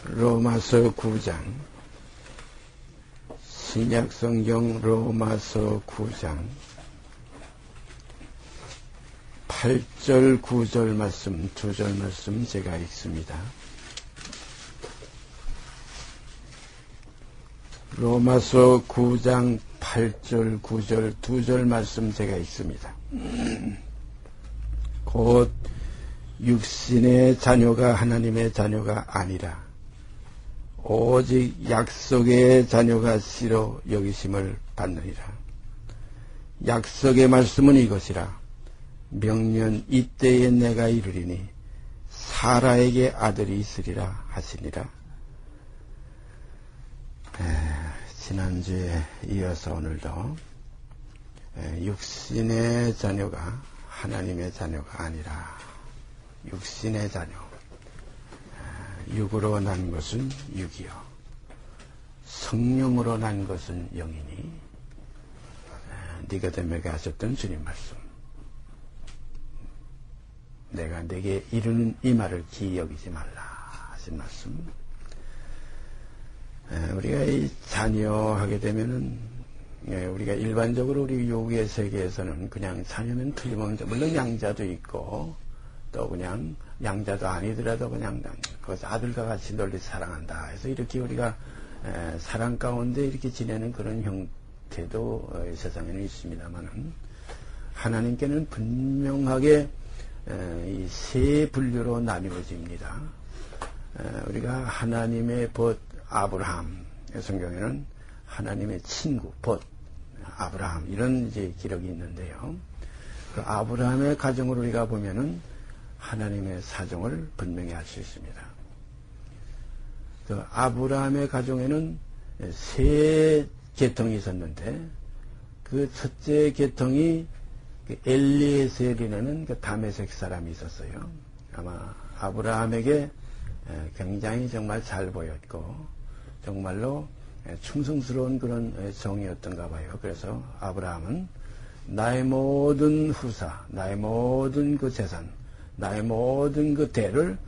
로마서 9장, 신약성경 로마서 9장 8절 9절 말씀, 2절 말씀 제가 읽습니다. 로마서 9장 8절 9절 2절 말씀 제가 읽습니다. 곧 육신의 자녀가 하나님의 자녀가 아니라 오직 약속의 자녀가 씨로 여기심을 받느니라. 약속의 말씀은 이것이라. 명년 이때에 내가 이르리니 사라에게 아들이 있으리라 하시니라. 지난주에 이어서 오늘도 육신의 자녀가 하나님의 자녀가 아니라 육신의 자녀, 육으로 난 것은 육이요 성령으로 난 것은 영이니, 니고데모에게 하셨던 주님 말씀, 내가 네게 이르는 이 말을 기억이지 말라 하신 말씀. 우리가 이 자녀 하게 되면은, 우리가 일반적으로 우리 요구의 세계에서는 그냥 자녀는 틀림없는, 물론 양자도 있고 또 그냥 양자도 아니더라도 그냥 그것을 아들과 같이 널리 사랑한다 해서 이렇게 우리가 사랑 가운데 이렇게 지내는 그런 형태도 세상에는 있습니다만은, 하나님께는 분명하게 이 세 분류로 나뉘어집니다. 우리가 하나님의 벗 아브라함, 성경에는 하나님의 친구 벗 아브라함, 이런 이제 기록이 있는데요. 그 아브라함의 가정을 우리가 보면은 하나님의 사정을 분명히 알 수 있습니다. 그 아브라함의 가정에는 세 계통이 있었는데, 그 첫째 계통이 그 엘리에셀이라는 그 다메섹 사람이 있었어요. 아마 아브라함에게 굉장히 정말 잘 보였고 정말로 충성스러운 그런 종이었던가 봐요. 그래서 아브라함은 나의 모든 후사, 나의 모든 그 재산, 나의 모든 그 대를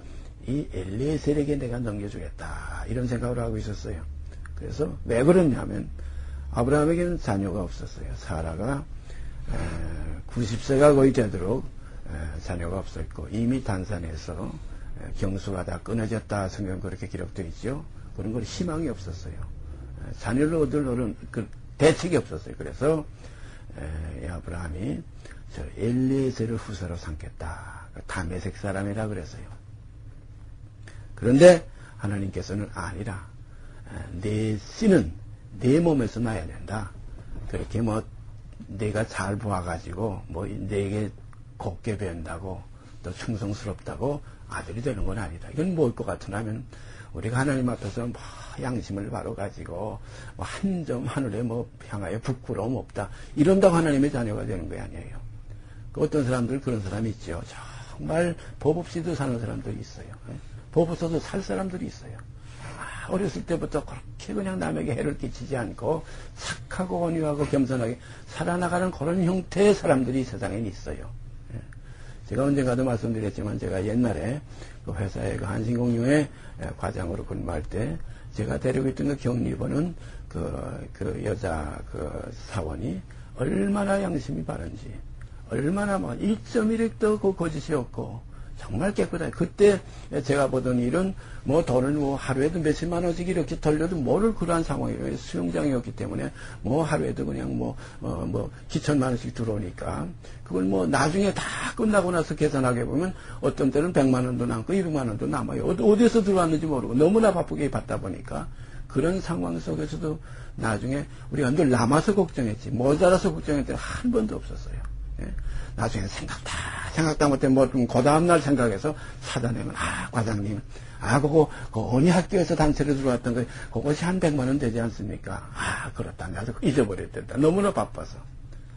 이 엘리에셀에게 내가 넘겨주겠다, 이런 생각을 하고 있었어요. 그래서 왜 그러냐면 아브라함에게는 자녀가 없었어요. 사라가 90세가 거의 되도록 자녀가 없었고, 이미 단산에서 경수가 다 끊어졌다, 성경 그렇게 기록되어 있죠. 그런 걸 희망이 없었어요. 자녀를 얻을 그 대책이 없었어요. 그래서 아브라함이 저 엘리에셀을 후사로 삼겠다, 다메섹 사람이라 그랬어요. 그런데 하나님께서는 아니라, 내 씨는 내 몸에서 나야 된다. 그렇게 뭐 내가 잘 보아가지고 뭐 내게 곱게 배운다고 또 충성스럽다고 아들이 되는 건 아니다. 이건 뭘 것 같으냐면, 우리가 하나님 앞에서 뭐 양심을 바로 가지고 뭐 한 점 하늘에 뭐 향하여 부끄러움 없다, 이런다고 하나님의 자녀가 되는 거 아니에요. 어떤 사람들 그런 사람이 있죠. 정말 법 없이도 사는 사람들이 있어요. 법 없어도 살 사람들이 있어요. 어렸을 때부터 그렇게 그냥 남에게 해를 끼치지 않고 착하고 온유하고 겸손하게 살아나가는 그런 형태의 사람들이 세상에 있어요. 제가 언젠가도 말씀드렸지만, 제가 옛날에 그 회사의 그 한신공유회 과장으로 근무할 때 제가 데리고 있던 그 격리번은 그 여자 그 사원이 얼마나 양심이 바른지, 얼마나 뭐 1.1획도 그 거짓이 없고 정말 깨끗하게, 그때 제가 보던 일은 뭐 돈을 뭐 하루에도 몇십만 원씩 이렇게 돌려도 뭐를 그러한 상황이에요. 수영장이었기 때문에 뭐 하루에도 그냥 뭐 기천만 원씩 들어오니까, 그걸 뭐 나중에 다 끝나고 나서 계산하게 보면 어떤 때는 100만 원도 남고 200만 원도 남아요. 어디서 들어왔는지 모르고 너무나 바쁘게 받다 보니까, 그런 상황 속에서도 나중에 우리가 늘 남아서 걱정했지 모자라서 걱정할 때는 한 번도 없었어요. 나중에 생각도 못해 뭐 좀 그 다음날 생각해서 찾아내면, 과장님, 그거 어느 학교에서 단체로 들어왔던 거 그것이 한 100만 원 되지 않습니까? 그렇다, 나도 잊어버렸다, 너무나 바빠서.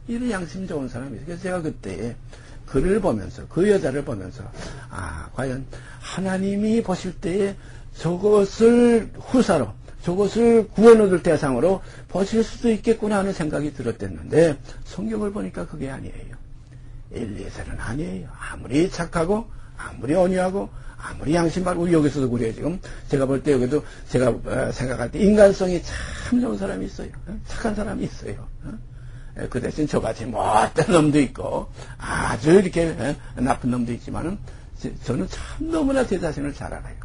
이런 양심 좋은 사람이 있어요. 그래서 제가 그때 그를 보면서, 그 여자를 보면서, 과연 하나님이 보실 때에 저것을 후사로, 저것을 구원 얻을 대상으로 보실 수도 있겠구나 하는 생각이 들었댔는데, 성경을 보니까 그게 아니에요. 엘리에셀은 아니에요. 아무리 착하고 아무리 온유하고 아무리 양심발, 우리 여기서도 그래요, 지금. 제가 볼 때 여기도 제가 생각할 때 인간성이 참 좋은 사람이 있어요. 착한 사람이 있어요. 그 대신 저같이 못된 놈도 있고, 아주 이렇게 나쁜 놈도 있지만은, 저는 참 너무나 제 자신을 잘 알아요.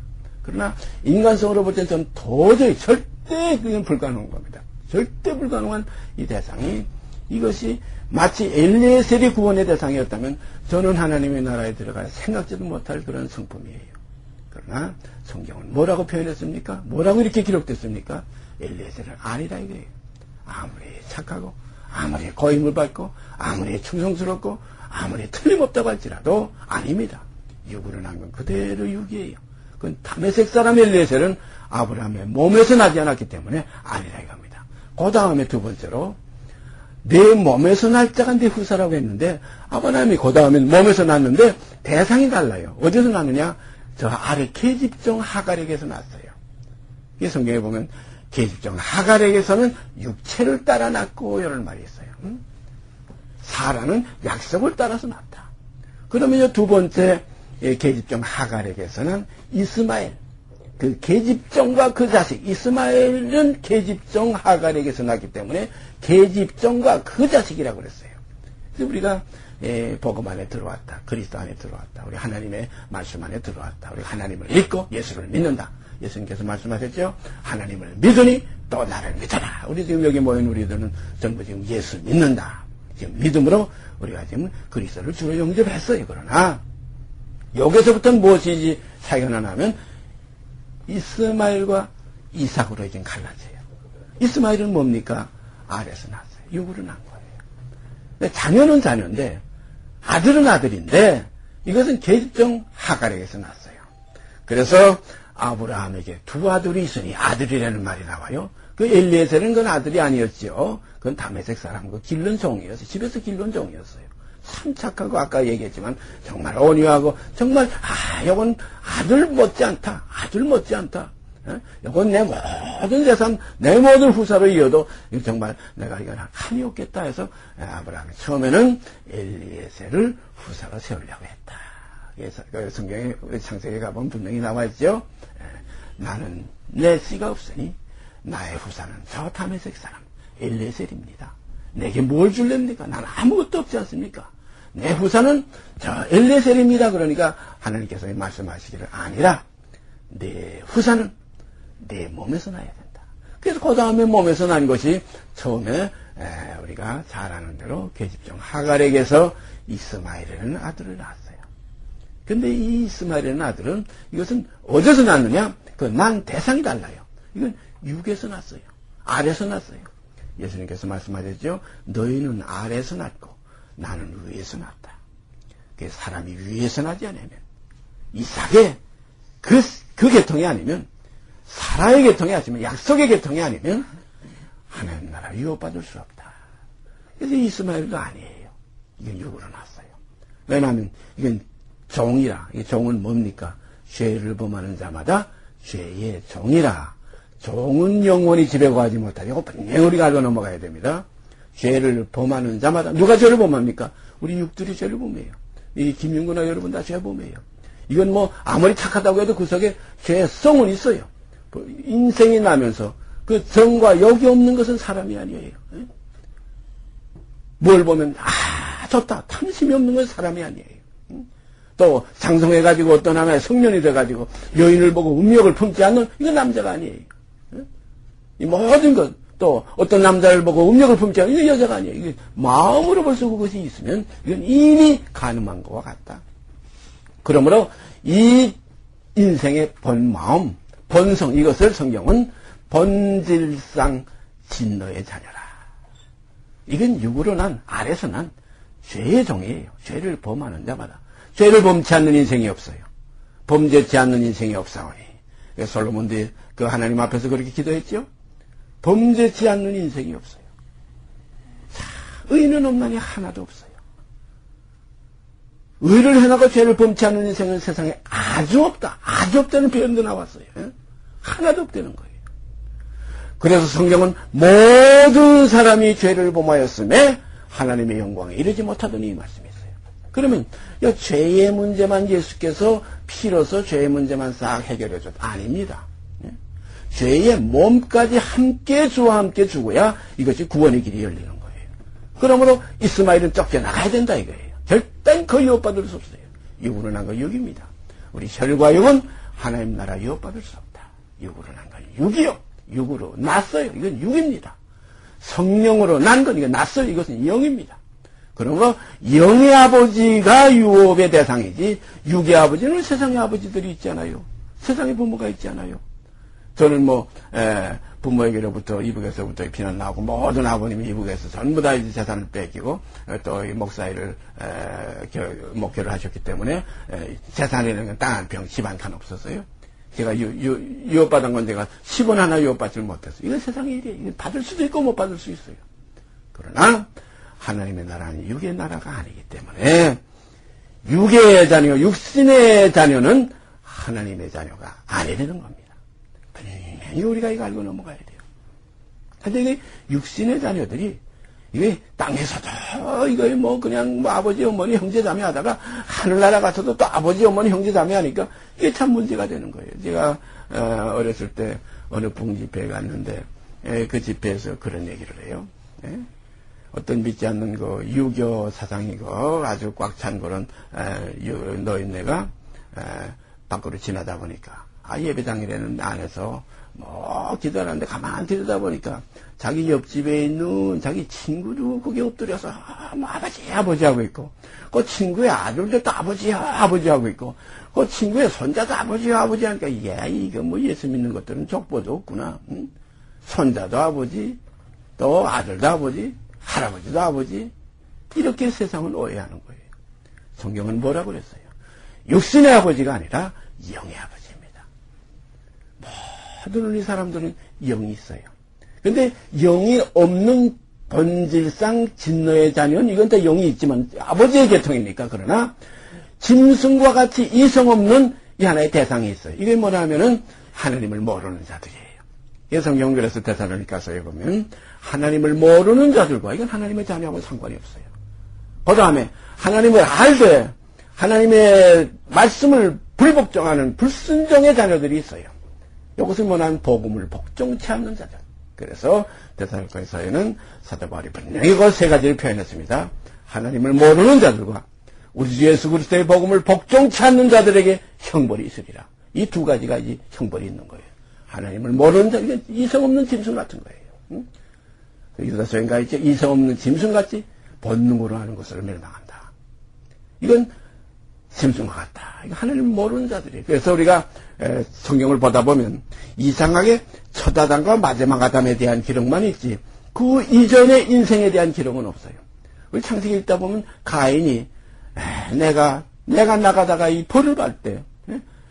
그러나 인간성으로 볼 땐 저는 도저히 절대 그건 불가능한 겁니다. 절대 불가능한 이 대상이, 이것이 마치 엘리에셀이 구원의 대상이었다면 저는 하나님의 나라에 들어갈 생각지도 못할 그런 성품이에요. 그러나 성경은 뭐라고 표현했습니까? 뭐라고 이렇게 기록됐습니까? 엘리에셀은 아니다 이거예요. 아무리 착하고 아무리 고임을 받고 아무리 충성스럽고 아무리 틀림없다고 할지라도 아닙니다. 육으로 난 건 그대로 육이에요. 그건 다메섹 사람 엘리에셀은 아브라함의 몸에서 나지 않았기 때문에 아니라 이겁니다. 그 다음에 두 번째로 내 몸에서 날 자가 내 후사라고 했는데 아브라함이 그 다음에 몸에서 났는데 대상이 달라요. 어디서 났느냐? 저 아래 계집종 하갈에게서 났어요. 이 성경에 보면 계집종 하갈에게서는 육체를 따라 났고 이런 말이 있어요. 사라는 약속을 따라서 났다. 그러면 두 번째 계집종 하갈에게서는 이스마엘, 그 계집종과 그 자식, 이스마엘은 계집종 하갈에게서 났기 때문에 계집종과 그 자식이라고 그랬어요. 그래서 우리가 복음 안에 들어왔다, 그리스도 안에 들어왔다, 우리 하나님의 말씀 안에 들어왔다, 우리 하나님을 믿고 예수를 믿는다. 예수님께서 말씀하셨죠. 하나님을 믿으니 또 나를 믿어라. 우리 지금 여기 모인 우리들은 전부 지금 예수 믿는다. 지금 믿음으로 우리가 지금 그리스도를 주로 영접했어요. 그러나 여기서부터는 무엇이지 차이가 나냐면 이스마엘과 이삭으로 지금 갈라져요. 이스마엘은 뭡니까? 아래서 났어요. 육으로 난 거예요. 자녀는 자녀인데 아들은 아들인데 이것은 계집종 하갈에게서 났어요. 그래서 아브라함에게 두 아들이 있으니 아들이라는 말이 나와요. 그 엘리에셀은 그건 아들이 아니었죠. 그건 다메섹 사람 그 길른 종이었어요. 집에서 길른 종이었어요. 참 착하고 아까 얘기했지만 정말 온유하고 정말 이건 아들 못지않다. 아들 못지않다. 이건 내 모든 재산, 내 모든 후사로 이어도 정말 내가 이건 한이 없겠다 해서 아브라함이 처음에는 엘리에셀을 후사로 세우려고 했다. 성경에 창세기에 가보면 분명히 나와 있죠. 나는 내 씨가 없으니 나의 후사는 저 다메섹 사람 엘리에셀입니다. 내게 뭘 줄랍니까? 나는 아무것도 없지 않습니까? 내 후사는 저 엘리에셀입니다. 그러니까 하나님께서 말씀하시기를 아니라 내 후사는 내 몸에서 나야 된다. 그래서 그 다음에 몸에서 난 것이 처음에 우리가 잘 아는 대로 계집종 하갈에게서 이스마엘이라는 아들을 낳았어요. 근데 이 이스마엘이라는 아들은 이것은 어디서 났느냐? 그 난 대상이 달라요. 이건 육에서 났어요. 아래에서 났어요. 예수님께서 말씀하셨죠. 너희는 아래에서 났고 나는 위에서 났다. 사람이 위에서 나지 않으면 이삭의 그 계통이 아니면 사라의 계통이 아니면 약속의 계통이 아니면 하나님 나라 유업받을 수 없다. 그래서 이스마엘도 아니에요. 이건 육으로 났어요. 왜냐하면 이건 종이라. 이 종은 뭡니까? 죄를 범하는 자마다 죄의 종이라. 종은 영원히 집에 가지 못하지. 이거 분명히 우리가 알고 넘어가야 됩니다. 죄를 범하는 자마다. 누가 죄를 범합니까? 우리 육들이 죄를 범해요. 이 김윤구나 여러분 다 죄 범해요. 이건 뭐 아무리 착하다고 해도 그 속에 죄성은 있어요. 인생이 나면서 그 정과 역이 없는 것은 사람이 아니에요. 뭘 보면 좋다. 탐심이 없는 건 사람이 아니에요. 또 장성해가지고 어떤 하나의 성년이 돼가지고 여인을 보고 음욕을 품지 않는 이건 남자가 아니에요. 이 모든 것, 또 어떤 남자를 보고 음욕을 품지 않는 이건 여자가 아니에요. 이게 마음으로 벌써 그것이 있으면 이건 이미 가늠한 것과 같다. 그러므로 이 인생의 본마음, 본성, 이것을 성경은 본질상 진노의 자녀라. 이건 육으로 난, 아래서 난 죄의 종이에요. 죄를 범하는 자마다. 죄를 범치 않는 인생이 없어요. 범죄치 않는 인생이 없사오니. 솔로몬도 그 하나님 앞에서 그렇게 기도했죠. 범죄치 않는 인생이 없어요. 자, 의는 없나니 하나도 없어요. 의를 해나가 죄를 범치 않는 인생은 세상에 아주 없다. 아주 없다는 표현도 나왔어요. 하나도 없다는 거예요. 그래서 성경은 모든 사람이 죄를 범하였음에 하나님의 영광에 이르지 못하더니 이 말씀이 있어요. 그러면 죄의 문제만 예수께서 피로서 죄의 문제만 싹 해결해줘도 아닙니다. 죄의 몸까지 함께 주와 함께 죽어야 이것이 구원의 길이 열리는 거예요. 그러므로 이스마엘은 쫓겨나가야 된다 이거예요. 절대 그 유업받을 수 없어요. 육으로 난 건 육입니다. 우리 혈과 육은 하나님 나라 유업받을 수 없다. 육으로 난 건 육이요. 육으로 났어요. 이건 육입니다. 성령으로 난 건 이건 났어요. 이것은 영입니다. 그러므로 영의 아버지가 유업의 대상이지 육의 아버지는 세상의 아버지들이 있잖아요. 세상의 부모가 있잖아요. 저는 부모에게로부터 이북에서부터 비난 나오고 모든 아버님이 이북에서 전부 다 이제 재산을 뺏기고 또 이 목사일을 목표를 하셨기 때문에 재산이라는 건 땅 한 평, 집 한 칸 없었어요. 제가 유업받은 건 제가 10원 하나 유업받지를 못했어요. 이건 세상의 일이에요. 이건 받을 수도 있고 못 받을 수 있어요. 그러나 하나님의 나라는 육의 나라가 아니기 때문에 육의 자녀, 육신의 자녀는 하나님의 자녀가 아니라는 겁니다. 분명히 우리가 이거 알고 넘어가야 돼요. 근데 이게 육신의 자녀들이 이게 땅에서도 이거 그냥 아버지 어머니 형제 자매 하다가 하늘나라 가서도 또 아버지 어머니 형제 자매 하니까 이게 참 문제가 되는 거예요. 제가 어렸을 때 어느 북집회에 갔는데 그 집회에서 그런 얘기를 해요. 어떤 믿지 않는 그 유교 사상이고 아주 꽉 찬 그런 노인네가 밖으로 지나다 보니까 예배당이라는 안에서 기도하는데 가만히 들여다보니까 자기 옆집에 있는 자기 친구도 거기 엎드려서 아버지 하고 있고 그 친구의 아들도 또 아버지 하고 있고 그 친구의 손자도 아버지 하니까 이거 예수 믿는 것들은 족보도 없구나. 응? 손자도 아버지 또 아들도 아버지 할아버지도 아버지 이렇게 세상을 오해하는 거예요. 성경은 뭐라고 그랬어요? 육신의 아버지가 아니라 영의 아버지입니다. 모든 우리 사람들은 영이 있어요. 근데 영이 없는 본질상 진노의 자녀는 이건 다 영이 있지만 아버지의 계통이니까 그러나 짐승과 같이 이성 없는 이 하나의 대상이 있어요. 이게 뭐냐면은 하나님을 모르는 자들이에요. 성경 그래서 데살로니가서에 보면 하나님을 모르는 자들과 이건 하나님의 자녀하고는 상관이 없어요. 그 다음에 하나님을 알되 하나님의 말씀을 불복종하는 불순종의 자녀들이 있어요. 이것은 뭐냐면 복음을 복종치 않는 자들. 그래서 데살로니가서에는 사도 바울이 분명히 그 세 가지를 표현했습니다. 하나님을 모르는 자들과 우리 주 예수 그리스도의 복음을 복종치 않는 자들에게 형벌이 있으리라. 이 두 가지가 이제 형벌이 있는 거예요. 하나님을 모르는 자, 이게 이성 없는 짐승 같은 거예요. 응? 유다서인가 있죠? 이성 없는 짐승같이 본능으로 하는 것을 멸망한다. 이건 짐승과 같다. 이거 하나님을 모르는 자들이에요. 그래서 우리가 성경을 보다 보면 이상하게 첫 아담과 마지막 아담에 대한 기록만 있지 그 이전의 인생에 대한 기록은 없어요. 우리 창세기 읽다 보면 가인이 내가 나가다가 이 벌을 받을 때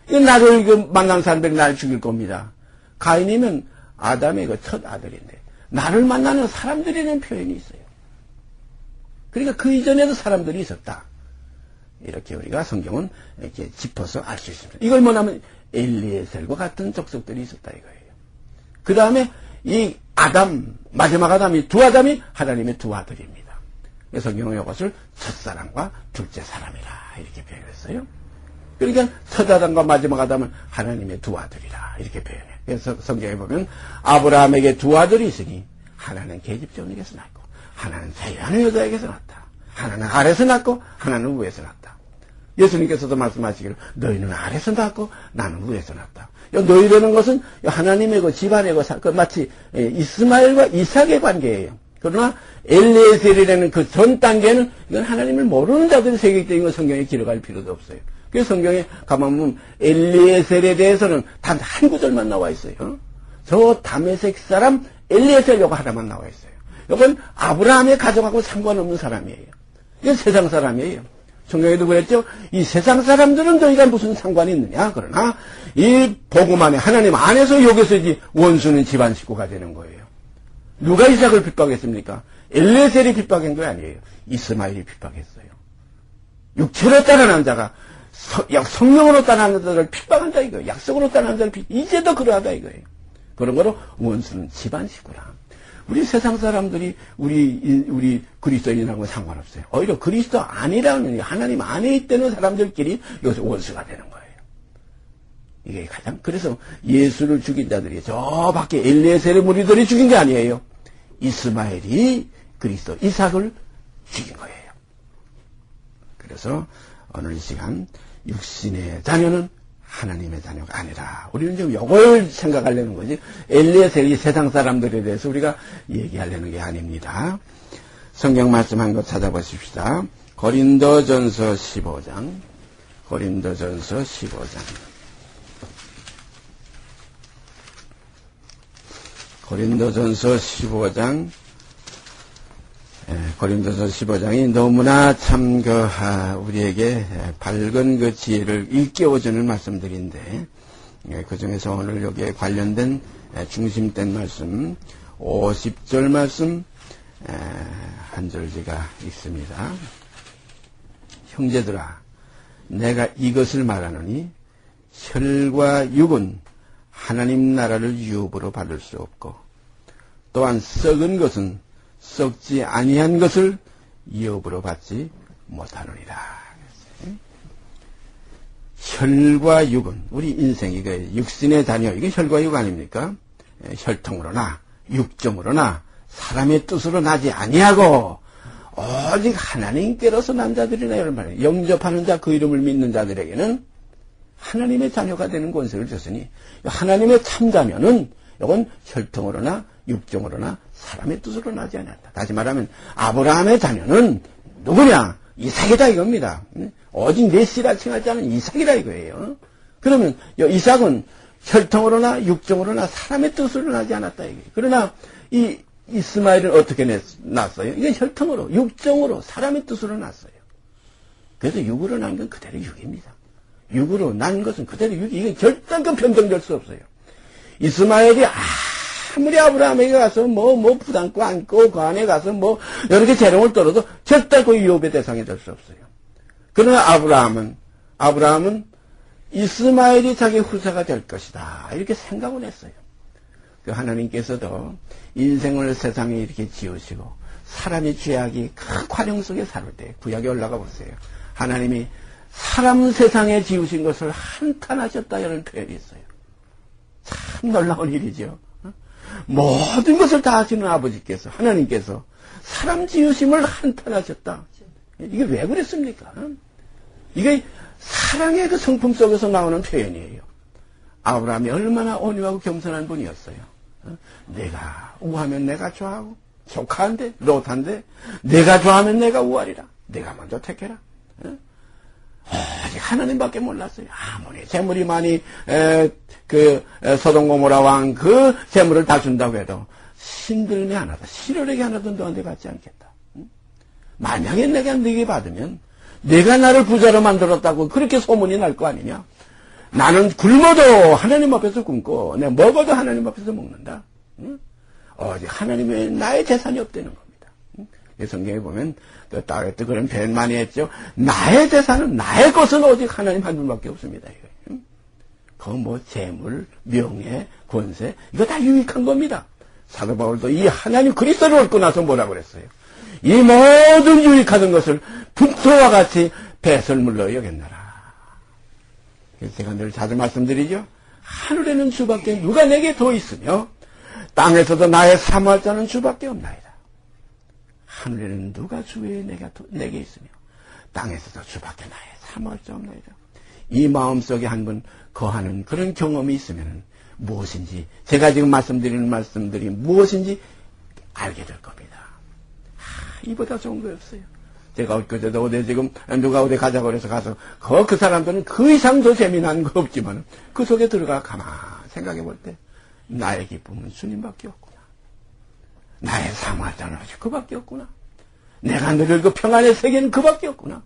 나를 만난 사람들이 나를 죽일 겁니다. 가인이면 아담의 그 첫 아들인데 나를 만나는 사람들이라는 표현이 있어요. 그러니까 그 이전에도 사람들이 있었다. 이렇게 우리가 성경은 이렇게 짚어서 알 수 있습니다. 이걸 뭐냐면 엘리에셀과 같은 족속들이 있었다 이거예요. 그 다음에 이 아담, 마지막 아담이 두 아담이 하나님의 두 아들입니다. 성경은 이것을 첫사람과 둘째 사람이라 이렇게 표현했어요. 그러니까 첫 아담과 마지막 아담은 하나님의 두 아들이라 이렇게 표현해요. 그래서 성경에 보면 아브라함에게 두 아들이 있으니 하나는 계집종에게서 났고 하나는 세리하는 여자에게서 났다. 하나는 아래서 났고 하나는 위에서 났다. 예수님께서도 말씀하시기를 너희는 아래서 났고 나는 위에서 났다. 너희라는 것은 하나님의 그 집안의 그 마치 이스마엘과 이삭의 관계예요. 그러나 엘리에셀이라는 그 전 단계는 이건 하나님을 모르는 자들의 세계이기 때문에 성경에 기록할 필요도 없어요. 그래서 성경에 가만 보면 엘리에셀에 대해서는 단 한 구절만 나와 있어요. 저 다메섹 사람 엘리에셀 요거 하나만 나와 있어요. 이건 아브라함의 가정하고 상관없는 사람이에요. 이건 세상 사람이에요. 성경에도 그랬죠. 이 세상 사람들은 너희가 무슨 상관이 있느냐. 그러나 이 복음 안에 하나님 안에서 여기서 이제 원수는 집안 식구가 되는 거예요. 누가 이삭을 핍박했습니까? 엘리에셀이 핍박한 거 아니에요. 이스마엘이 핍박했어요. 육체로 따라난 자가 성령으로 따라난 자를 핍박한다 이거예요. 약속으로 따라난 자를 이제도 그러하다 이거예요. 그런 거로 원수는 집안 식구라. 우리 세상 사람들이 우리 그리스도인하고 상관없어요. 오히려 그리스도 아니라는, 하나님 안에 있다는 사람들끼리 여기서 원수가 되는 거예요. 이게 가장, 그래서 예수를 죽인 자들이 저 밖에 엘리에셀의 무리들이 죽인 게 아니에요. 이스마엘이 그리스도 이삭을 죽인 거예요. 그래서 오늘 이 시간 육신의 자녀는 하나님의 자녀가 아니라, 우리는 지금 이걸 생각하려는 거지, 엘리에셀이 세상 사람들에 대해서 우리가 얘기하려는 게 아닙니다. 성경 말씀 한 것 찾아보십시다. 고린도전서 15장. 고린도전서 15장. 고린도전서 15장. 고린도서 15장이 너무나 참 우리에게 밝은 그 지혜를 일깨워주는 말씀들인데, 그 중에서 오늘 여기에 관련된 중심된 말씀 50절 말씀 한 절지가 있습니다. 형제들아, 내가 이것을 말하노니 혈과 육은 하나님 나라를 유업으로 받을 수 없고, 또한 썩은 것은 썩지 아니한 것을 유업으로 받지 못하느니라. 혈과 육은, 우리 인생, 이거 육신의 자녀, 이게 혈과 육 아닙니까? 혈통으로나 육정으로나 사람의 뜻으로 나지 아니하고 오직 하나님께로서 난 자들이나, 이런 말이에요. 영접하는 자, 그 이름을 믿는 자들에게는 하나님의 자녀가 되는 권세를 줬으니, 하나님의 참자녀는 이건 혈통으로나 육정으로나 사람의 뜻으로 나지 않았다. 다시 말하면 아브라함의 자녀는 누구냐? 이삭이다 이겁니다. 오직 내 씨라 칭하지 않은 이삭이라 이거예요. 그러면 이삭은 혈통으로나 육정으로나 사람의 뜻으로 나지 않았다 이거예요. 그러나 이 이스마엘은 어떻게 났어요? 이건 혈통으로, 육정으로, 사람의 뜻으로 났어요. 그래서 육으로 난 건 그대로 육입니다. 육으로 난 것은 그대로 육이, 이게 결단권 변동될 수 없어요. 이스마엘이 아무리 아브라함에게 가서 부담고 안고 그 안에 가서 여러 개 재롱을 떨어도 절대 그 유업의 대상이 될 수 없어요. 그러나 아브라함은 이스마엘이 자기 후사가 될 것이다, 이렇게 생각을 했어요. 그 하나님께서도 인생을 세상에 이렇게 지으시고 사람의 죄악이 큰 관용 속에 살을 때, 구약에 올라가 보세요. 하나님이 사람 세상에 지으신 것을 한탄하셨다, 이런 표현이 있어요. 참 놀라운 일이죠. 모든 것을 다 하시는 아버지께서, 하나님께서 사람 지으심을 한탄하셨다. 이게 왜 그랬습니까? 이게 사랑의 그 성품 속에서 나오는 표현이에요. 아브라함이 얼마나 온유하고 겸손한 분이었어요. 내가 우하면 내가 좋아하고, 조카한테, 롯한테, 내가 좋아하면 내가 우하리라. 내가 먼저 택해라. 오직 하나님밖에 몰랐어요. 아무리 재물이 많이 소돔 고모라 왕 그 재물을 다 준다고 해도 신들매 하나도, 실어내기 하나도 너한테 받지 않겠다. 만약에 내가 네게 받으면 내가 나를 부자로 만들었다고 그렇게 소문이 날 거 아니냐. 나는 굶어도 하나님 앞에서 굶고 내가 먹어도 하나님 앞에서 먹는다. 오직 하나님 외에 나의 재산이 없다는 겁니다. 성경에 보면 또 그런 표현 많이 했죠. 나의 재산은, 나의 것은 오직 하나님 한 분밖에 없습니다. 그 재물, 명예, 권세, 이거 다 유익한 겁니다. 사도 바울도 이 하나님 그리스도를 얻고 나서 뭐라고 그랬어요? 이 모든 유익하던 것을 분토와 같이 배설물로 여겼나라. 제가 늘 자주 말씀드리죠. 하늘에는 주밖에 누가 내게 더 있으며 땅에서도 나의 사모할 자는 주밖에 없나이다. 하늘에는 누가 주 외에 내게 있으며 땅에서도 주밖에 나의 사모할 자 없나이다. 이 마음속에 한 번 거하는 그런 경험이 있으면 무엇인지, 제가 지금 말씀드리는 말씀들이 무엇인지 알게 될 겁니다. 이보다 좋은 거 없어요. 제가 엊그제도 어디 지금 누가 어디 가자고 그래서 가서 그 사람들은 그 이상 더 재미난 거 없지만 그 속에 들어가 가만 생각해 볼 때 나의 기쁨은 주님밖에 없구나. 나의 사모할 자는 오직 그밖에 없구나. 내가 누릴 그 평안의 세계는 그밖에 없구나.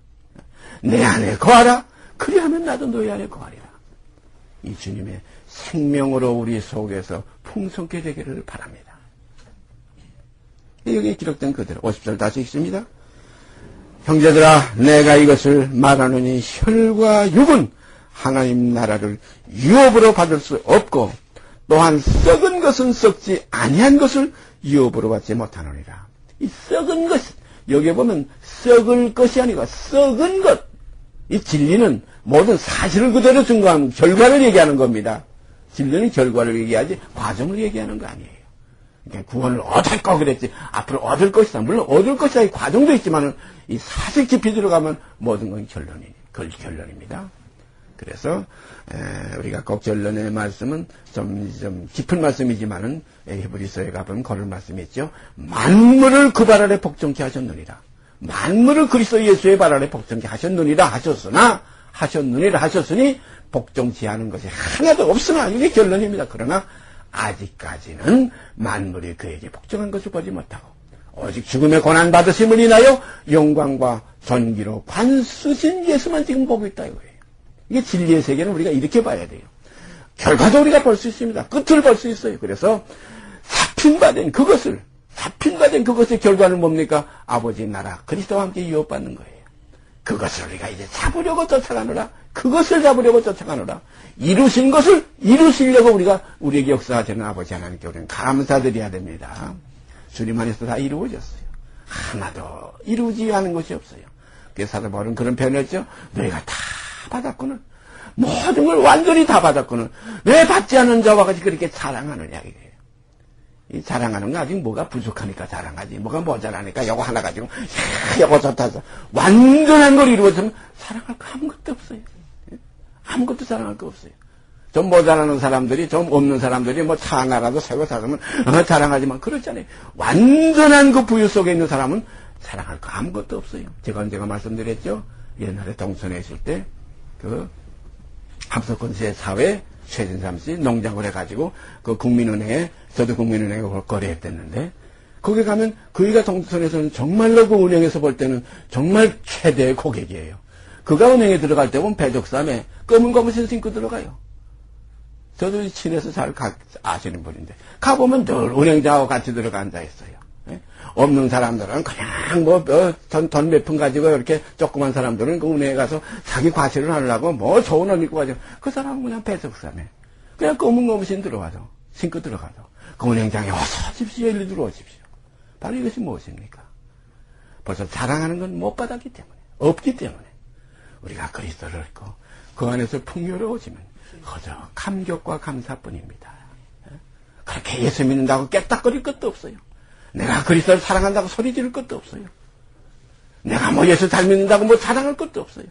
내 안에 거하라. 그리하면 나도 너희 안에 거하리라. 이 주님의 생명으로 우리 속에서 풍성케 되기를 바랍니다. 여기에 기록된 그대로 50절 다시 읽습니다. 형제들아, 내가 이것을 말하노니 혈과 육은 하나님 나라를 유업으로 받을 수 없고, 또한 썩은 것은 썩지 아니한 것을 유업으로 받지 못하느니라. 이 썩은 것, 여기 보면 썩을 것이 아니고 썩은 것. 이 진리는 모든 사실을 그대로 증거하는 결과를 얘기하는 겁니다. 진리는 결과를 얘기하지 과정을 얘기하는 거 아니에요. 그러니까 구원을 얻을 거 그랬지 앞으로 얻을 것이다. 물론 얻을 것이다. 이 과정도 있지만은 이 사실 깊이 들어가면 모든 건 결론입니다. 그래서 우리가 꼭 결론의 말씀은 좀 깊은 말씀이지만은 히브리서에 가보면 그런 말씀이 있죠. 만물을 그 발 아래 복종케 하셨느니라. 만물을 그리스도 예수의 발 아래 복종케 하셨느니라 하셨으니 복종치 않은 것이 하나도 없으나 이게 결론입니다. 그러나 아직까지는 만물이 그에게 복종한 것을 보지 못하고 오직 죽음의 고난 받으심을 인하여 영광과 존귀로 관수신 예수만 지금 보고 있다 이거예요. 이게 진리의 세계는 우리가 이렇게 봐야 돼요. 결과도 우리가 볼 수 있습니다. 끝을 볼 수 있어요. 그래서 잡힌바된 그것의 결과는 뭡니까? 아버지 나라 그리스도와 함께 유업받는 거예요. 그것을 우리가 이제 잡으려고 쫓아가노라. 이루신 것을 이루시려고 우리가 우리에게 역사하시는 아버지 하나님께 우리는 감사드려야 됩니다. 주님 안에서 다 이루어졌어요. 하나도 이루지 않은 것이 없어요. 그래서 사도 바울은 그런 표현했죠. 너희가 다 받았거늘 모든 걸 완전히 다 받았거늘 왜 받지 않은 자와 같이 그렇게 자랑하느냐 이거예요. 이 자랑하는 거 아직 뭐가 부족하니까 자랑하지 뭐가 모자라니까 요거 하나 가지고 요거 좋다 해서 완전한 걸 이루어지면 자랑할 거 아무것도 없어요. 아무것도 자랑할 거 없어요. 좀 모자라는 사람들이 좀 없는 사람들이 뭐 차 하나라도 세고 사면 자랑하지만 그렇잖아요. 완전한 그 부유 속에 있는 사람은 자랑할 거 아무것도 없어요. 제가 말씀드렸죠. 옛날에 동천에 있을 때 그 함석건세 사회 최진삼 씨 농장을 해가지고 그 국민은행에 저도 국민은행에 거래했댔는데 거기 가면 그이가 동천에서는 정말로 그 은행에서 볼 때는 정말 최대의 고객이에요. 그가 은행에 들어갈 때 보면 배적삼에 검은 고무신 신고 들어가요. 저도 친해서 잘 아시는 분인데 가보면 늘 은행장하고 같이 들어가 앉아 있어요. 없는 사람들은 그냥 돈 몇 푼 가지고 이렇게 조그만 사람들은 그 은행에 가서 자기 과실을 하려고 뭐 좋은 옷 입고 가지고 그 사람은 그냥 배석삼에 그냥 검은 고무신 들어가서 신고 들어가서 그 은행장에 어서 오십시오 일로 들어오십시오. 바로 이것이 무엇입니까? 벌써 자랑하는 건 못 받았기 때문에 없기 때문에 우리가 그리스도를 얻고 그 안에서 풍요로워지면 그저 감격과 감사뿐입니다. 그렇게 예수 믿는다고 깨딱거릴 것도 없어요. 내가 그리스도를 사랑한다고 소리 지를 것도 없어요. 내가 뭐 예수 잘 믿는다고 뭐 자랑할 것도 없어요.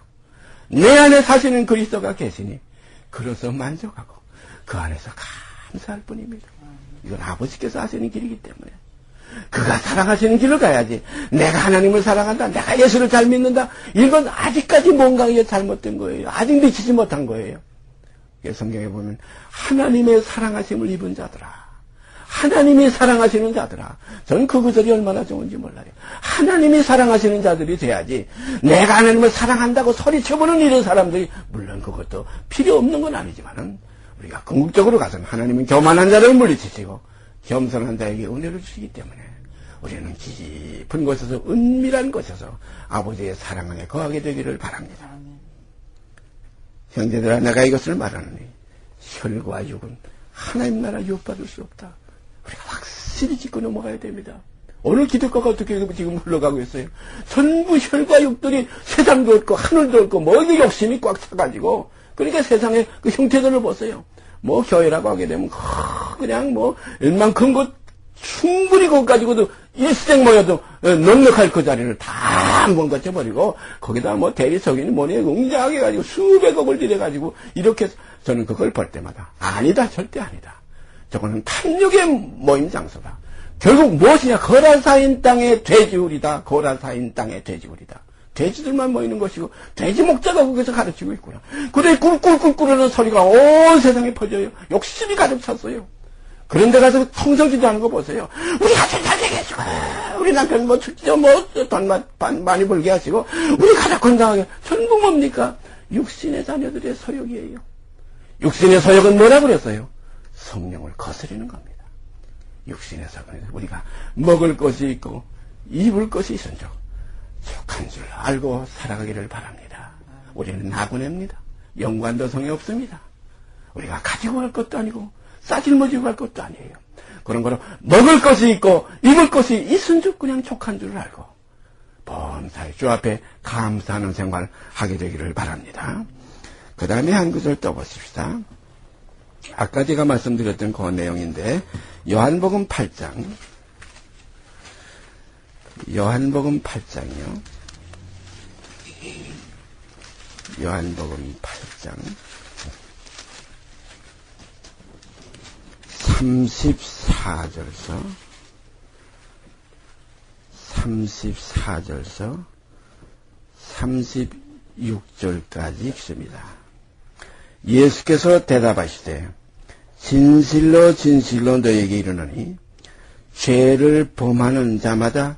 내 안에 사시는 그리스도가 계시니 그래서 만족하고 그 안에서 감사할 뿐입니다. 이건 아버지께서 하시는 길이기 때문에 그가 사랑하시는 길을 가야지. 내가 하나님을 사랑한다. 내가 예수를 잘 믿는다. 이건 아직까지 뭔가 이게 잘못된 거예요. 아직 미치지 못한 거예요. 성경에 보면 하나님의 사랑하심을 입은 자들아. 하나님이 사랑하시는 자들아. 저는 그 구절이 얼마나 좋은지 몰라요. 하나님이 사랑하시는 자들이 돼야지. 내가 하나님을 사랑한다고 소리쳐보는 이런 사람들이 물론 그것도 필요 없는 건 아니지만은 우리가 궁극적으로 가서는 하나님은 교만한 자를 물리치시고 겸손한 자에게 은혜를 주시기 때문에 우리는 깊은 곳에서 은밀한 곳에서 아버지의 사랑 안에 거하게 되기를 바랍니다. 형제들아 내가 이것을 말하노니 혈과 육은 하나님 나라 유업받을 수 없다. 우리가 확실히 짚고 넘어가야 됩니다. 오늘 기독교가 어떻게 지금 흘러가고 있어요? 전부 혈과 육들이 세상도 없고 하늘도 없고 뭐 이게 욕심이 꽉 차가지고 그러니까 세상의 그 형태들을 보세요. 뭐 교회라고 하게 되면 그냥 뭐 웬만큼 것 충분히 그것 가지고도 일생 모여도 넉넉할 그 자리를 다 한번 거쳐버리고 거기다 뭐 대리석이니 뭐니 웅장하게 가지고 수백억을 들여가지고 이렇게 저는 그걸 볼 때마다 아니다 절대 아니다. 저거는 탐욕의 모임 장소다. 결국 무엇이냐 거라사인 땅의 돼지우리다. 거라사인 땅의 돼지우리다. 돼지들만 모이는 것이고 돼지 목자가 거기서 가르치고 있구나. 그래 꿀꿀꿀꿀하는 소리가 온 세상에 퍼져요. 욕심이 가득 찼어요. 그런데 가서 성성지도 않은 거 보세요. 우리 가족 잘 되게 해주고 우리 남편 뭐 축제 돈 많이 벌게 하시고 우리 가족 건강하게 전부 뭡니까? 육신의 자녀들의 소욕이에요. 육신의 소욕은 뭐라고 그랬어요? 성령을 거스르는 겁니다. 육신의 소욕은 우리가 먹을 것이 있고 입을 것이 있은 적 족한 줄 알고 살아가기를 바랍니다. 우리는 나그네입니다. 영관도성이 없습니다. 우리가 가지고 갈 것도 아니고 싸질머지고 갈 것도 아니에요. 그런 거로 먹을 것이 있고 입을 것이 있은 줄 그냥 족한 줄을 알고 범사에 주 앞에 감사하는 생활을 하게 되기를 바랍니다. 그 다음에 한 구절 떠보십시다. 아까 제가 말씀드렸던 그 내용인데 요한복음 8장 요한복음 8장 34절서 36절까지 읽습니다. 예수께서 대답하시되 진실로 진실로 너에게 이르노니 죄를 범하는 자마다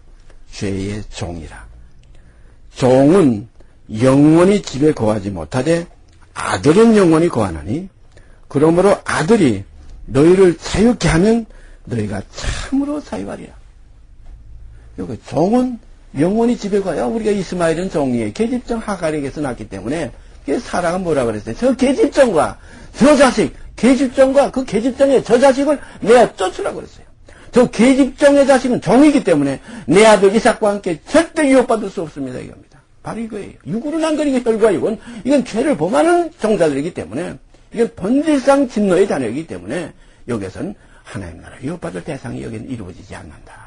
죄의 종이라. 종은 영원히 집에 거하지 못하되 아들은 영원히 거하나니 그러므로 아들이 너희를 자유케 하면 너희가 참으로 자유하리라. 여기 종은 영원히 집에 가야 우리가 이스마엘은 종이에요. 계집종 하갈에게서 났기 때문에 사라가 뭐라 그랬어요? 저 계집종과 저 자식, 계집종과 그 계집종의 저 자식을 내가 쫓으라고 그랬어요. 저 계집종의 자식은 종이기 때문에 내 아들 이삭과 함께 절대 유혹받을 수 없습니다. 이겁니다. 바로 이거예요. 육으로 난 거는 혈과이건 이건 죄를 범하는 종자들이기 때문에 이건 본질상 진노의 자녀이기 때문에 여기서는 하나님 나라 유혹받을 대상이 여기는 이루어지지 않는다.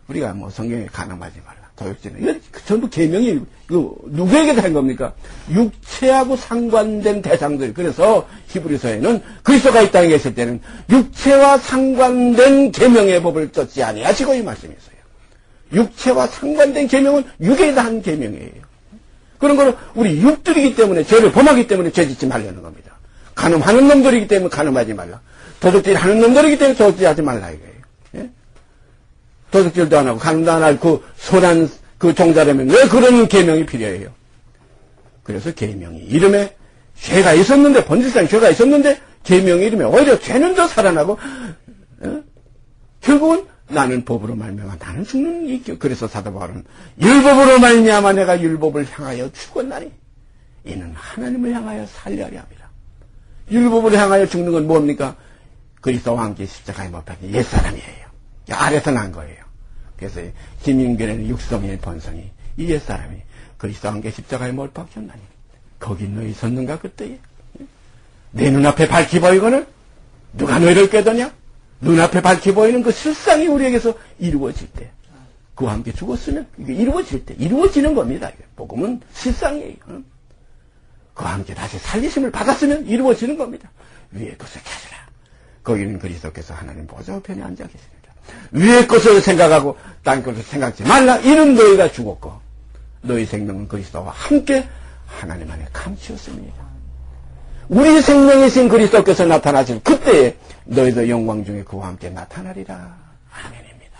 우리가 뭐 성경에 가늠하지 말라. 도둑질은 이건 전부 계명이 이거 누구에게 한 겁니까? 육체하고 상관된 대상들. 그래서 히브리서에는 그리스도가 이 땅에 계실 때는 육체와 상관된 계명의 법을 쫓지 아니하시고 이 말씀이 있어요. 육체와 상관된 계명은 육에 대한 계명이에요. 그런 거는 우리 육들이기 때문에 죄를 범하기 때문에 죄 짓지 말라는 겁니다. 간음하는 놈들이기 때문에 간음하지 말라. 도둑질하는 놈들이기 때문에 도둑질하지 말라 이거예요. 예? 도둑질도 안 하고 간음도 안 하고 그 선한 그 종자라면 왜 그런 계명이 필요해요? 그래서 계명이 이름에 죄가 있었는데 본질상 죄가 있었는데 계명이 이름에 오히려 죄는 더 살아나고 결국은 나는 법으로 말미암아 나는 죽는 이 그래서 사도 바울은 율법으로 말미암아 내가 율법을 향하여 죽었나니 이는 하나님을 향하여 살려야 합니다. 율법을 향하여 죽는 건 뭡니까? 그리스도와 함께 십자가에 못 박힌 옛사람이에요. 아래서 난 거예요. 그래서 김인결에는 육성의 본성이 이 옛사람이 그리스도와 함께 십자가에 못 박혔나니 거기 너희 섰는가 그때에 내 눈앞에 밝히 보이거늘 누가 너희를 꾀더냐? 눈앞에 밝히 보이는 그 실상이 우리에게서 이루어질 때 그와 함께 죽었으면 이게 이루어질 때 이루어지는 겁니다. 복음은 실상이에요. 그와 함께 다시 살리심을 받았으면 이루어지는 겁니다. 위에 것을 찾으라. 거기는 그리스도께서 하나님 보좌 우편에 앉아 계십니다. 위의 것을 생각하고 딴 것을 생각지 말라. 이는 너희가 죽었고 너희 생명은 그리스도와 함께 하나님 안에 감추었습니다. 우리 생명이신 그리스도께서 나타나실 그때에 너희도 영광 중에 그와 함께 나타나리라. 아멘입니다.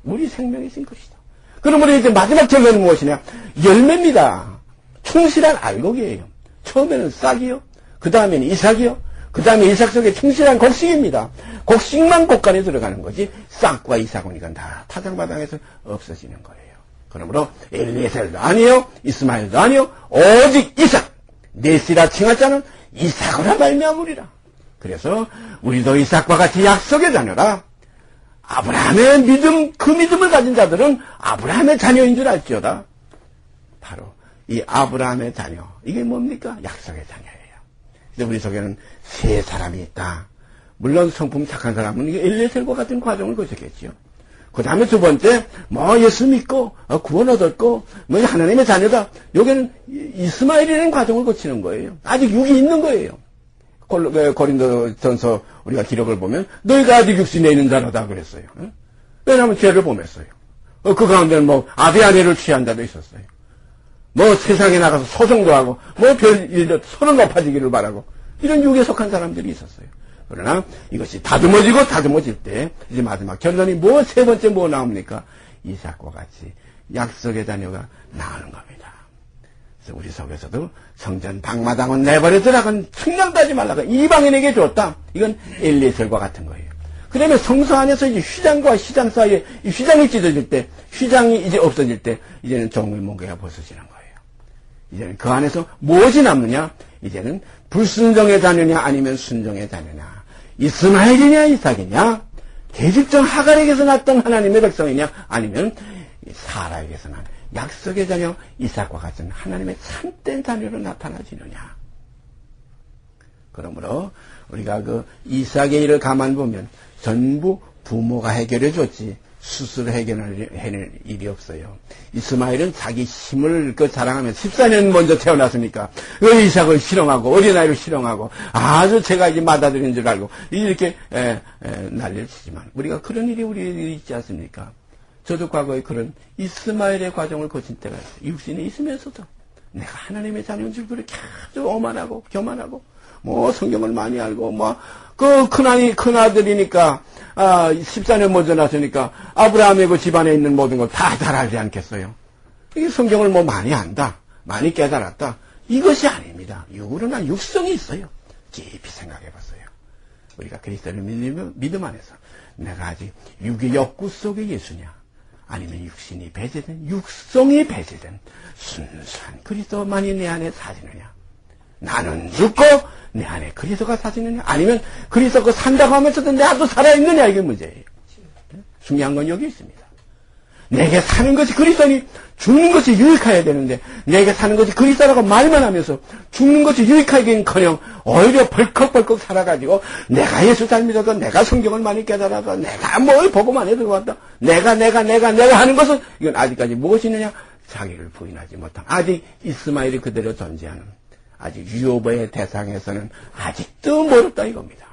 우리 생명이신 그리스도. 그러므로 이제 마지막 결론은 무엇이냐? 열매입니다. 충실한 알곡이에요. 처음에는 싹이요. 그 다음에는 이삭이요. 그 다음에 이삭 속에 충실한 곡식입니다. 곡식만 곡간에 들어가는 거지 싹과 이삭은 이건 다 타작마당에서 없어지는 거예요. 그러므로 엘리에셀도 아니요 이스마엘도 아니요 오직 이삭 넷이라 칭할 자는 이삭으로 말미암으리라. 그래서 우리도 이삭과 같이 약속의 자녀라. 아브라함의 믿음 그 믿음을 가진 자들은 아브라함의 자녀인 줄 알지어다. 바로 이 아브라함의 자녀 이게 뭡니까? 약속의 자녀예요. 우리 속에는 세 사람이 있다. 물론 성품 착한 사람은 엘리에셀과 같은 과정을 거쳤겠지요. 그 다음에 두 번째, 예수 믿고, 구원 얻었고, 하나님의 자녀다. 여기는 이스마엘이라는 과정을 거치는 거예요. 아직 육이 있는 거예요. 고린도 전서 우리가 기록을 보면, 너희가 아직 육신에 있는 자라다 그랬어요. 왜냐하면 죄를 범했어요. 그 가운데는 아비 아내를 취한 자도 있었어요. 세상에 나가서 소송도 하고, 별 일도 서로 높아지기를 바라고, 이런 육에 속한 사람들이 있었어요. 그러나 이것이 다듬어질 때, 이제 마지막 결론이 세 번째 나옵니까? 이삭과 같이 약속의 자녀가 나오는 겁니다. 그래서 우리 속에서도 성전 방마당은 내버려두라고 측량도 하지 말라고 이방인에게 줬다. 이건 엘리에셀과 같은 거예요. 그 다음에 성소 안에서 이제 휘장과 휘장 사이에 휘장이 찢어질 때, 휘장이 이제 없어질 때, 이제는 종의 몽개가 벗어지는 거예요. 이제는 그 안에서 무엇이 남느냐? 이제는 불순종의 자녀냐 아니면 순종의 자녀냐. 이스마엘이냐 이삭이냐? 대집종 하갈에게서 났던 하나님의 백성이냐? 아니면 사라에게서 난 약속의 자녀 이삭과 같은 하나님의 참된 자녀로 나타나지느냐? 그러므로 우리가 그 이삭의 일을 가만 보면 전부 부모가 해결해 줬지 스스로 해낼 일이 없어요. 이스마엘은 자기 힘을 자랑하면 14년 먼저 태어났으니까 이삭을 실험하고 어린아이를 실험하고 아주 제가 이제 맞아들인 줄 알고 이렇게 난리를 치지만 우리가 그런 일이 우리에게 있지 않습니까? 저도 과거에 그런 이스마엘의 과정을 거친 때가 있어요. 육신이 있으면서도 내가 하나님의 자녀인 줄 그렇게 아주 오만하고 교만하고 성경을 많이 알고 그 큰아들이니까 14년 먼저 났으니까 아브라함의 그 집안에 있는 모든 걸 다 잘 알지 않겠어요? 이게 성경을 많이 안다, 많이 깨달았다, 이것이 아닙니다. 육으로는 육성이 있어요. 깊이 생각해 봤어요. 우리가 그리스도를 믿음 안에서 내가 아직 육의 욕구 속에 예수냐, 아니면 육신이 배제된, 육성이 배제된 순수한 그리스도만이 내 안에 사시느냐? 나는 죽고 내 안에 그리스도가 사시느냐? 아니면 그리스도가 산다고 하면서도 나도 살아있느냐? 이게 문제예요. 중요한 건 여기 있습니다. 내게 사는 것이 그리스도니 죽는 것이 유익해야 되는데 내게 사는 것이 그리스도라고 말만 하면서 죽는 것이 유익하긴커녕 오히려 벌컥벌컥 살아가지고 내가 예수 잘 믿어서 내가 성경을 많이 깨달아서 내가 뭘 보고만 해도 왔다. 내가 하는 것은 이건 아직까지 무엇이느냐? 자기를 부인하지 못한 아직 이스마엘이 그대로 존재하는 아직 유효보의 대상에서는 아직도 멀었다 이겁니다.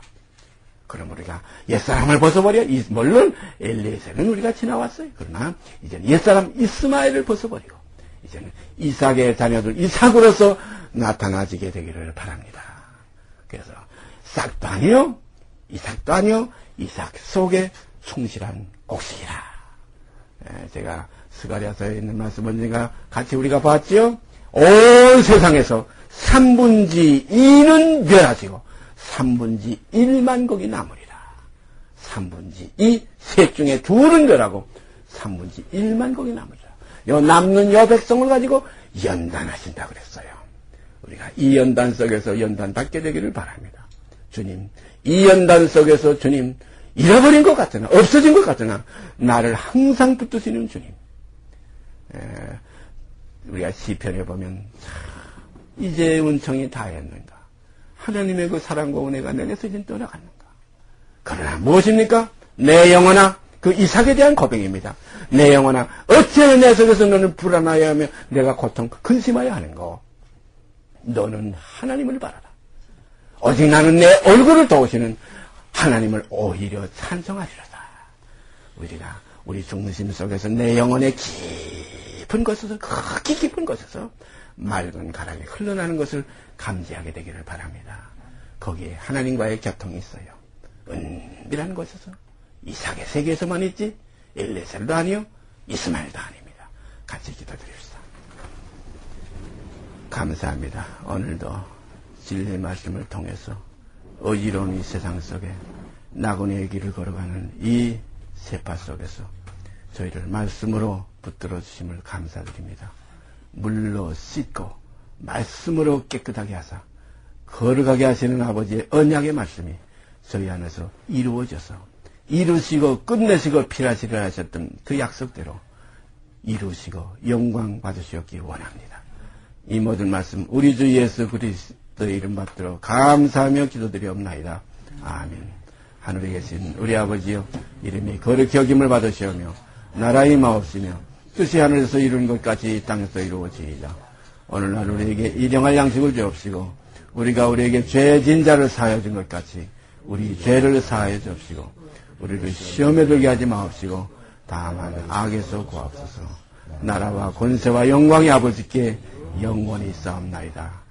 그럼 우리가 옛사람을 벗어버려, 물론 엘리에셀은 우리가 지나왔어요. 그러나 이제는 옛사람 이스마엘을 벗어버리고 이제는 이삭의 자녀들 이삭으로서 나타나지게 되기를 바랍니다. 그래서 싹도 아니요, 이삭도 아니요, 이삭 속에 충실한 곡식이라. 제가 스가랴서에 있는 말씀 언젠가 같이 우리가 봤죠? 온 세상에서 3분의 2는 멸하시고 3분의 1만 거기 남으리라. 3분의 2, 셋 중에 둘은 멸하고 3분의 1만 거기 남으리라. 요 남는 여 백성을 가지고 연단하신다 그랬어요. 우리가 이 연단 속에서 연단받게 되기를 바랍니다. 주님, 이 연단 속에서 주님, 잃어버린 것 같으나 없어진 것 같으나 나를 항상 붙드시는 주님. 우리가 시편에 보면 이제 은총이 다했는가? 하나님의 그 사랑과 은혜가 내게서 이제 떠나갔는가? 그러나 무엇입니까? 내 영혼아, 그 이삭에 대한 고백입니다. 내 영혼아, 어찌하여 내 속에서 너는 불안하여 하며 내가 고통 근심하여 하는가? 너는 하나님을 바라라. 오직 나는 내 얼굴을 도우시는 하나님을 오히려 찬송하리로다. 우리가 우리 중심 속에서 내 영혼의 깊은 곳에서, 극히 깊은 곳에서 맑은 가락이 흘러나는 것을 감지하게 되기를 바랍니다. 거기에 하나님과의 교통이 있어요. 은밀한 곳에서 이삭의 세계에서만 있지 엘리에셀도 아니요 이스마엘도 아닙니다. 같이 기도드립시다. 감사합니다. 오늘도 진리의 말씀을 통해서 어지러운 이 세상 속에 낙원의 길을 걸어가는 이 세파 속에서 저희를 말씀으로 붙들어 주심을 감사드립니다. 물로 씻고 말씀으로 깨끗하게 하사 걸어가게 하시는 아버지의 언약의 말씀이 저희 안에서 이루어져서 이루시고 끝내시고 필하시려 하셨던 그 약속대로 이루시고 영광 받으시옵기 원합니다. 이 모든 말씀 우리 주 예수 그리스도의 이름 받들어 감사하며 기도드리옵나이다. 아멘. 하늘에 계신 우리 아버지여, 이름이 거룩히 여김을 받으시오며 나라의 마옵시며 뜻이 하늘에서 이루는 것 같이 이 땅에서 이루어지이다. 오늘날 우리에게 일용할 양식을 주옵시고 우리가 우리에게 죄진 자를 사하여 준 것 같이 우리 죄를 사하여 주옵시고 우리를 시험에 들게 하지 마옵시고 다만 악에서 구하옵소서. 나라와 권세와 영광이 아버지께 영원히 있사옵나이다.